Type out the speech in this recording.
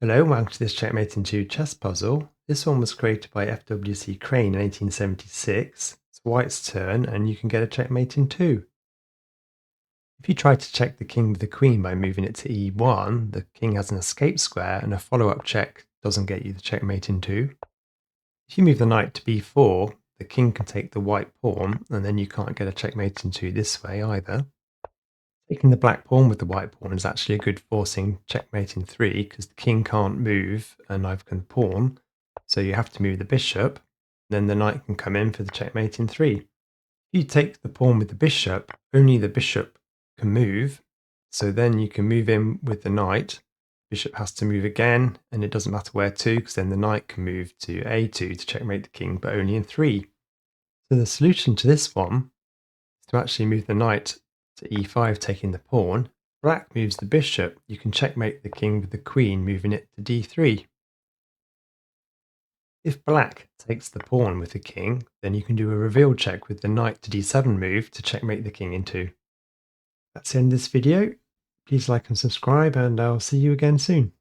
Hello, welcome to this Checkmate in 2 chess puzzle. This one was created by FWC Crane in 1876. It's white's turn and you can get a checkmate in 2. If you try to check the king with the queen by moving it to e1, the king has an escape square and a follow-up check doesn't get you the checkmate in 2. If you move the knight to b4, the king can take the white pawn and then you can't get a checkmate in 2 this way either. Taking the black pawn with the white pawn is actually a good forcing checkmate in 3 because the king can't move and neither can the pawn, so you have to move the bishop, then the knight can come in for the checkmate in 3. If you take the pawn with the bishop, only the bishop can move, so then you can move in with the knight. Bishop has to move again, and it doesn't matter where to because then the knight can move to a2 to checkmate the king, but only in 3. So the solution to this one is to actually move the knight to e5, taking the pawn. Black moves the bishop. You can checkmate the king with the queen, moving it to d3. If black takes the pawn with the king, then you can do a reveal check with the knight to d7 move to checkmate the king in 2. That's the end of this video. Please like and subscribe, and I'll see you again soon.